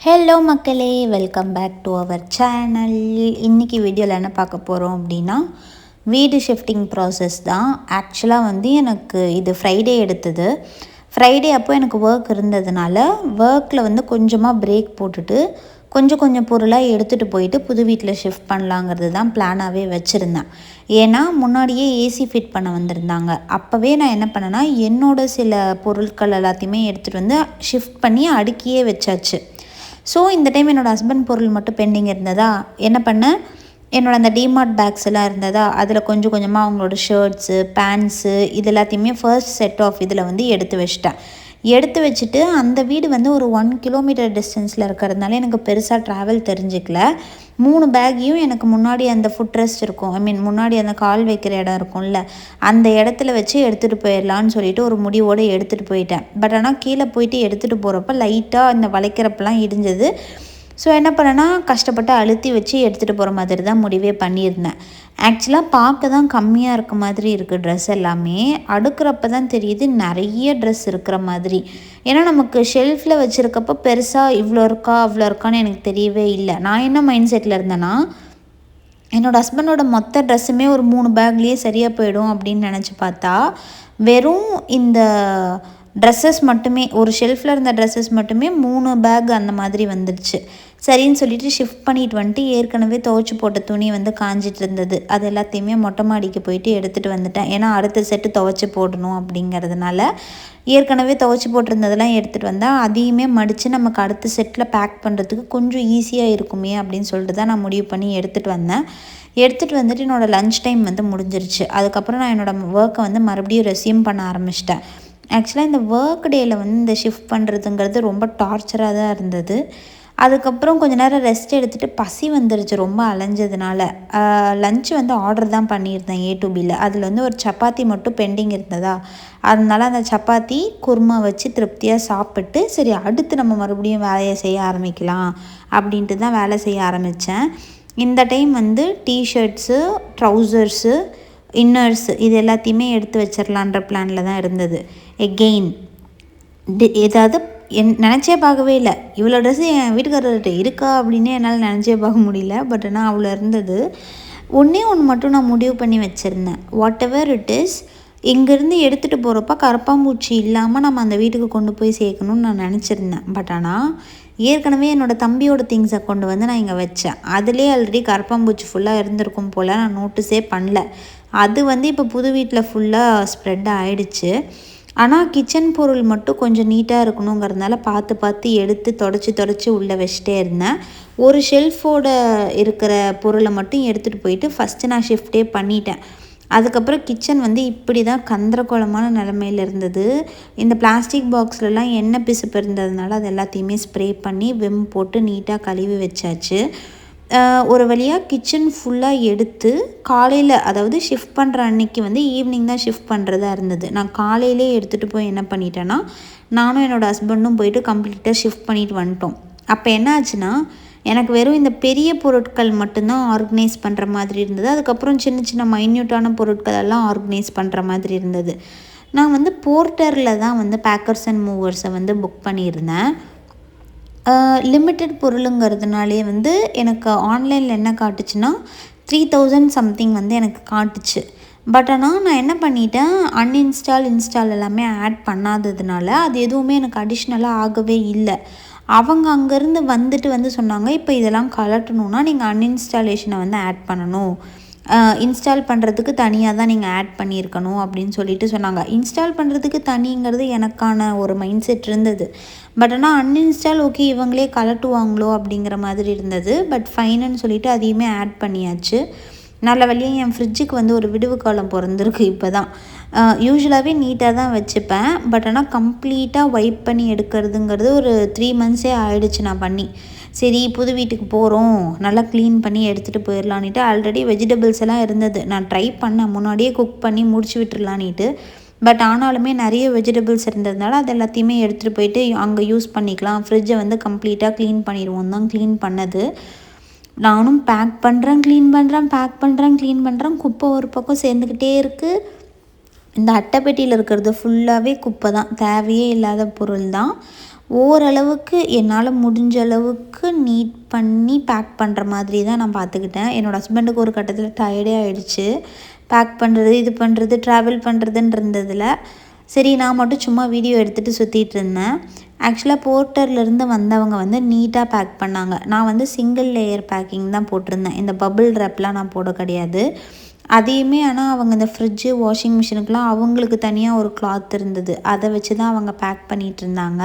Hello மக்களே, welcome back to our channel. இன்றைக்கி வீடியோவில் என்ன பார்க்க போகிறோம் அப்படின்னா, வீடு ஷிஃப்டிங் ப்ராசஸ் தான். ஆக்சுவலாக எனக்கு இது ஃப்ரைடே எடுத்தது. ஃப்ரைடே அப்போ எனக்கு ஒர்க் இருந்ததுனால ஒர்க்கில் கொஞ்சமாக பிரேக் போட்டுட்டு கொஞ்சம் பொருளாக எடுத்துகிட்டு போயிட்டு புது வீட்டில் ஷிஃப்ட் பண்ணலாங்கிறது தான் பிளானாகவே வச்சுருந்தேன். ஏன்னா முன்னாடியே ஏசி ஃபிட் பண்ண வந்திருந்தாங்க. அப்போவே நான் என்ன பண்ணேன்னா, என்னோடய சில பொருட்கள் எல்லாத்தையுமே எடுத்துகிட்டு வந்து ஷிஃப்ட் பண்ணி அடுக்கியே வச்சாச்சு. ஸோ இந்த டைம் என்னோடய ஹஸ்பண்ட் பொருள் மட்டும் பெண்டிங் இருந்ததா, என்ன பண்ணேன், என்னோடய அந்த டிமார்ட் பேக்ஸ் எல்லாம் இருந்ததா, அதில் கொஞ்சமாக அவங்களோட ஷர்ட்ஸு, பேண்ட்ஸு இது எல்லாத்தையுமே ஃபர்ஸ்ட் செட் ஆஃப் இதில் எடுத்து வச்சிட்டேன். எடுத்து வச்சுட்டு அந்த வீடு ஒரு 1 கிலோமீட்டர் டிஸ்டன்ஸில் இருக்கிறதுனால எனக்கு பெருசாக ட்ராவல் தெரிஞ்சிக்கல. 3 பேக்கையும் எனக்கு முன்னாடி அந்த ஃபுட் ரெஸ்ட் இருக்கும், முன்னாடி அந்த கால் வைக்கிற இடம் இருக்கும்ல, அந்த இடத்துல வச்சு எடுத்துகிட்டு போயிடலான்னு சொல்லிட்டு ஒரு முடிவோடு எடுத்துகிட்டு போயிட்டேன். பட் ஆனால் கீழே போயிட்டு எடுத்துகிட்டு போகிறப்ப லைட்டாக இந்த வளைக்கிறப்பெல்லாம் இடிஞ்சது. ஸோ என்ன பண்ணேன்னா, கஷ்டப்பட்டு அழுத்தி வச்சு எடுத்துகிட்டு போகிற மாதிரி தான் முடிவே பண்ணியிருந்தேன். ஆக்சுவலாக பார்க்க தான் கம்மியாக இருக்க மாதிரி இருக்குது ட்ரெஸ் எல்லாமே. அடுக்கிறப்ப தான் தெரியுது நிறைய ட்ரெஸ் இருக்கிற மாதிரி. ஏன்னா நமக்கு ஷெல்ஃபில் வச்சுருக்கப்போ பெருசாக இவ்வளோ இருக்கா அவ்வளோ இருக்கான்னு எனக்கு தெரியவே இல்லை. நான் என்ன மைண்ட் செட்டில் இருந்தேன்னா, என்னோடய ஹஸ்பண்டோட மொத்த ட்ரெஸ்ஸுமே ஒரு 3 பேக்லேயே சரியாக போயிடும் அப்படின்னு நினச்சி பார்த்தா, வெறும் இந்த ட்ரெஸ்ஸஸ் மட்டுமே, ஒரு ஷெல்ஃபில் இருந்த ட்ரெஸ்ஸஸ் மட்டுமே 3 பேக் அந்த மாதிரி வந்துடுச்சு. சரின்னு சொல்லிட்டு ஷிஃப்ட் பண்ணிட்டு வந்துட்டு ஏற்கனவே துவைச்சி போட்ட துணி காஞ்சிட்டு இருந்தது. அது எல்லாத்தையுமே மொட்டை மாடிக்கு போயிட்டு எடுத்துகிட்டு வந்துட்டேன். ஏன்னா அடுத்த செட்டு துவைச்சி போடணும் அப்படிங்கிறதுனால ஏற்கனவே துவைச்சி போட்டிருந்ததெல்லாம் எடுத்துகிட்டு வந்தால் அதையுமே மடித்து நமக்கு அடுத்த செட்டில் பேக் பண்ணுறதுக்கு கொஞ்சம் ஈஸியாக இருக்குமே அப்படின்னு சொல்லிட்டு தான் நான் முடிவு பண்ணி எடுத்துகிட்டு வந்தேன். எடுத்துகிட்டு வந்துட்டு என்னோடய லன்ச் டைம் முடிஞ்சிருச்சு. அதுக்கப்புறம் நான் என்னோடய ஒர்க்கை மறுபடியும் ரெஸ்யூம் பண்ண ஆரம்பிச்சிட்டேன். ஆக்சுவலாக இந்த ஒர்க் டேயில் இந்த ஷிஃப்ட் பண்ணுறதுங்கிறது ரொம்ப டார்ச்சராக தான் இருந்தது. அதுக்கப்புறம் கொஞ்சம் நேரம் ரெஸ்ட் எடுத்துகிட்டு பசி வந்துருச்சு ரொம்ப அலைஞ்சதுனால. லன்ச் ஆர்டர் தான் பண்ணியிருந்தேன் A2Bயில். அதில் ஒரு சப்பாத்தி மட்டும் பெண்டிங் இருந்ததா, அதனால அந்த சப்பாத்தி குருமா வச்சு திருப்தியாக சாப்பிட்டு, சரி அடுத்து நம்ம மறுபடியும் வேலையை செய்ய ஆரம்பிக்கலாம் அப்படின்ட்டு தான் வேலை செய்ய ஆரம்பித்தேன். இந்த டைம் டிஷர்ட்ஸு, ட்ரௌசர்ஸு, இன்னர்ஸ் இது எல்லாத்தையுமே எடுத்து வச்சிடலான்ற பிளானில் தான் இருந்தது. எகெயின் ஏதாவது நினச்சே பார்க்கவே இல்லை, இவ்வளோ ட்ரெஸ்ஸு என் வீட்டுக்காரர்கிட்ட இருக்கா அப்படின்னு என்னால் நினச்சே பார்க்க முடியல. பட் ஆனால் அவ்வளோ இருந்தது. ஒன்று மட்டும் நான் முடிவு பண்ணி வச்சுருந்தேன். வாட் எவர் இட் இஸ், இங்கேருந்து எடுத்துகிட்டு போகிறப்ப கரப்பாம்பூச்சி இல்லாமல் நம்ம அந்த வீட்டுக்கு கொண்டு போய் சேர்க்கணும்னு நான் நினச்சிருந்தேன். பட் ஆனால் ஏற்கனவே என்னோடய தம்பியோட திங்ஸை கொண்டு நான் இங்கே வச்சேன். அதிலே ஆல்ரெடி கரப்பாம்பூச்சி ஃபுல்லாக இருந்திருக்கும் போல், நான் நோட்டீஸே பண்ணல. அது இப்போ புது வீட்டில் ஃபுல்லாக ஸ்ப்ரெட் ஆகிடுச்சு. ஆனால் கிச்சன் பொருள் மட்டும் கொஞ்சம் நீட்டாக இருக்கணுங்கிறதுனால பார்த்து எடுத்து தொடச்சி உள்ளே வச்சிட்டே இருந்தேன். ஒரு ஷெல்ஃபோட இருக்கிற பொருளை மட்டும் எடுத்துகிட்டு போயிட்டு ஃபஸ்ட்டு நான் ஷிஃப்டே பண்ணிட்டேன். அதுக்கப்புறம் கிச்சன் இப்படி தான் கந்தரகோலமான நிலமையில் இருந்தது. இந்த பிளாஸ்டிக் பாக்ஸ்லலாம் எண்ணெய் பிசுப்பு இருந்ததுனால அது எல்லாத்தையுமே ஸ்ப்ரே பண்ணி விம் போட்டு நீட்டாக கழுவி வச்சாச்சு. ஒரு வழியாக கிச்சன் ஃபுல்லாக எடுத்து காலையில், அதாவது ஷிஃப்ட் பண்ணுற அன்றைக்கி ஈவினிங் தான் ஷிஃப்ட் பண்ணுறதா இருந்தது. நான் காலையிலே எடுத்துகிட்டு போய் என்ன பண்ணிட்டேன்னா, நானும் என்னோடய ஹஸ்பண்டும் போயிட்டு கம்ப்ளீட்டாக ஷிஃப்ட் பண்ணிட்டு வந்துட்டோம். அப்போ என்ன ஆச்சுன்னா, எனக்கு வெறும் இந்த பெரிய பொருட்கள் மட்டும்தான் ஆர்கனைஸ் பண்ணுற மாதிரி இருந்தது. அதுக்கப்புறம் சின்ன மைன்யூட்டான பொருட்கள் எல்லாம் ஆர்கனைஸ் பண்ணுற மாதிரி இருந்தது. நான் போர்ட்டரில் தான் பேக்கர்ஸ் அண்ட் மூவர்ஸை புக் பண்ணியிருந்தேன். லிமிட்டட் பொருளுங்கிறதுனாலே எனக்கு ஆன்லைனில் என்ன காட்டுச்சுன்னா 3000 சம்திங் எனக்கு காட்டுச்சு. பட் ஆனால் நான் என்ன பண்ணிட்டேன், இன்ஸ்டால் எல்லாமே ஆட் பண்ணாததுனால அது எதுவுமே எனக்கு அடிஷ்னலாக ஆகவே இல்லை. அவங்க அங்கேருந்து வந்துட்டு சொன்னாங்க, இப்போ இதெல்லாம் கலட்டணுன்னா நீங்கள் அன்இன்ஸ்டாலேஷனை ஆட் பண்ணணும், இன்ஸ்டால் பண்ணுறதுக்கு தனியாக தான் நீங்கள் ஆட் பண்ணியிருக்கணும் அப்படின்னு சொல்லிட்டு சொன்னாங்க. இன்ஸ்டால் பண்ணுறதுக்கு தனிங்கிறது எனக்கான ஒரு மைண்ட் செட் இருந்தது. பட் ஆனால் அன்இன்ஸ்டால் ஓகே இவங்களே கலட்டுவாங்களோ அப்படிங்கிற மாதிரி இருந்தது. பட் ஃபைனுன்னு சொல்லிவிட்டு அதையுமே ஆட் பண்ணியாச்சு. நல்ல வழியாக என் ஃப்ரிட்ஜுக்கு ஒரு விடுவு காலம் பிறந்திருக்கு இப்போ தான். யூஸ்வலாகவே நீட்டாக தான் வச்சுப்பேன். பட் ஆனால் கம்ப்ளீட்டாக வைப் பண்ணி எடுக்கிறதுங்கிறது ஒரு 3 மந்த்ஸே ஆகிடுச்சு நான் பண்ணி. சரி புது வீட்டுக்கு போகிறோம், நல்லா க்ளீன் பண்ணி எடுத்துகிட்டு போயிடலான்ட்டு ஆல்ரெடி வெஜிடபிள்ஸ் எல்லாம் இருந்தது. நான் ட்ரை பண்ணேன் முன்னாடியே குக் பண்ணி முடிச்சு விட்டுருலான்ட்டு. பட் ஆனாலுமே நிறைய வெஜிடபிள்ஸ் இருந்ததுனால அது எல்லாத்தையுமே எடுத்துகிட்டு போயிட்டு அங்கே யூஸ் பண்ணிக்கலாம், ஃப்ரிட்ஜை கம்ப்ளீட்டாக க்ளீன் பண்ணிடுவோம் தான் க்ளீன் பண்ணது. நானும் பேக் பண்ணுறேன், க்ளீன் பண்ணுறேன், குப்பை ஒரு பக்கம் சேர்ந்துக்கிட்டே இருக்குது. இந்த அட்டைப்பெட்டியில் இருக்கிறது ஃபுல்லாகவே குப்பை தான், தேவையே இல்லாத பொருள் தான். ஓரளவுக்கு என்னால் முடிஞ்ச அளவுக்கு நீட் பண்ணி பேக் பண்ணுற மாதிரி தான் நான் பார்த்துக்கிட்டேன். என்னோடய ஹஸ்பண்டுக்கு ஒரு கட்டத்தில் டயர்டே ஆகிடுச்சு. பேக் பண்ணுறது, இது பண்ணுறது, ட்ராவல் பண்ணுறதுன்னு இருந்ததில் சரி நான் மட்டும் சும்மா வீடியோ எடுத்துகிட்டு சுற்றிட்டு இருந்தேன். ஆக்சுவலாக போர்ட்டர்லேருந்து வந்தவங்க வந்து நீட்டாக பேக் பண்ணாங்க. நான் வந்து சிங்கிள் லேயர் பேக்கிங் தான் போட்டிருந்தேன். இந்த பபிள் ரேப்லாம் நான் போட கிடையாது. அதையுமே ஆனால் அவங்க இந்த ஃப்ரிட்ஜு, வாஷிங் மிஷினுக்கெலாம் அவங்களுக்கு தனியாக ஒரு கிளாத் இருந்தது. அதை வச்சு தான் அவங்க பேக் பண்ணிகிட்டு இருந்தாங்க.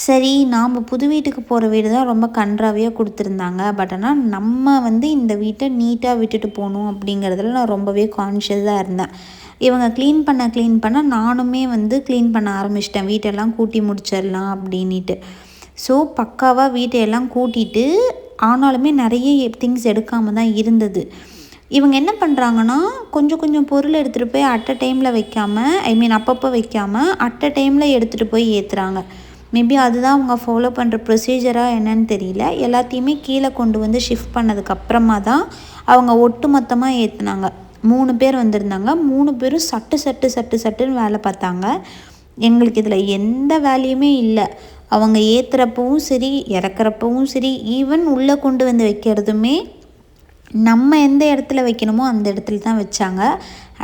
சரி நாம் புது வீட்டுக்கு போகிற வீடு தான் ரொம்ப கன்றாவியாக கொடுத்துருந்தாங்க. பட் ஆனால் நம்ம வந்து இந்த வீட்டை நீட்டாக விட்டுட்டு போகணும் அப்படிங்கிறதுல நான் ரொம்பவே கான்ஷியஸாக இருந்தேன். இவங்க க்ளீன் பண்ண நானுமே வந்து க்ளீன் பண்ண ஆரம்பிச்சிட்டேன். வீட்டெல்லாம் கூட்டி முடிச்சிடலாம் அப்படின்ட்டு. ஸோ பக்காவாக வீட்டையெல்லாம் கூட்டிட்டு ஆனாலுமே நிறைய திங்ஸ் எடுக்காமல் தான் இருந்தது. இவங்க என்ன பண்ணுறாங்கன்னா கொஞ்சம் கொஞ்சம் பொருள் எடுத்துகிட்டு போய் அட் அ டைமில் வைக்காமல் அப்பப்போ வைக்காமல் அட் அ டைமில் எடுத்துகிட்டு போய் ஏற்றுறாங்க. மேபி அதுதான் அவங்க ஃபாலோ பண்ணுற ப்ரொசீஜராக என்னன்னு தெரியல. எல்லாத்தையுமே கீழே கொண்டு வந்து ஷிஃப்ட் பண்ணதுக்கப்புறமா தான் அவங்க ஒட்டு மொத்தமாக ஏற்றுனாங்க. 3 பேர் வந்திருந்தாங்க. 3 பேரும் சட்டுன்னு வேலை பார்த்தாங்க. எங்களுக்கு இதில் எந்த வேலையுமே இல்லை. அவங்க ஏற்றுறப்பவும் சரி, இறக்குறப்பவும் சரி, ஈவன் உள்ளே கொண்டு வந்து வைக்கிறதுமே நம்ம எந்த இடத்துல வைக்கணுமோ அந்த இடத்துல தான் வச்சாங்க.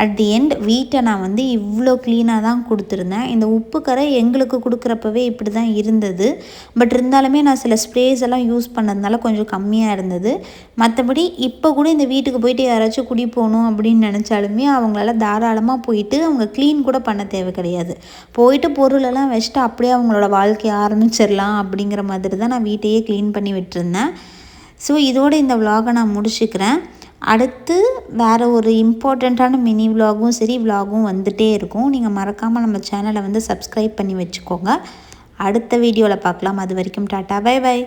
அட் தி எண்ட் வீட்டை நான் வந்து இவ்வளோ க்ளீனாக தான் கொடுத்துருந்தேன். இந்த உப்பு கரை எங்களுக்கு கொடுக்குறப்பவே இப்படி தான் இருந்தது. பட் இருந்தாலுமே நான் சில ஸ்ப்ரேஸ் எல்லாம் யூஸ் பண்ணதுனால கொஞ்சம் கம்மியாக இருந்தது. மற்றபடி இப்போ கூட இந்த வீட்டுக்கு போயிட்டு யாராச்சும் குடி போகணும் அப்படின்னு நினச்சாலுமே அவங்களால தாராளமாக போயிட்டு அவங்க க்ளீன் கூட பண்ண தேவை கிடையாது. போயிட்டு பொருளெல்லாம் வச்சுட்டு அப்படியே அவங்களோட வாழ்க்கையை ஆரம்பிச்சிடலாம் அப்படிங்கிற மாதிரி தான் நான் வீட்டையே க்ளீன் பண்ணி விட்டுருந்தேன். ஸோ இதோடு இந்த விலாகை நான் முடிச்சுக்கிறேன். அடுத்து வேறு ஒரு இம்பார்ட்டண்ட்டான மினி விலாகும் சரி விலாகும் வந்துகிட்டே இருக்கும். நீங்கள் மறக்காமல் நம்ம சேனலை வந்து சப்ஸ்கிரைப் பண்ணி வச்சுக்கோங்க. அடுத்த வீடியோவில் பார்க்கலாம். அது வரைக்கும் டாட்டா, பை பை.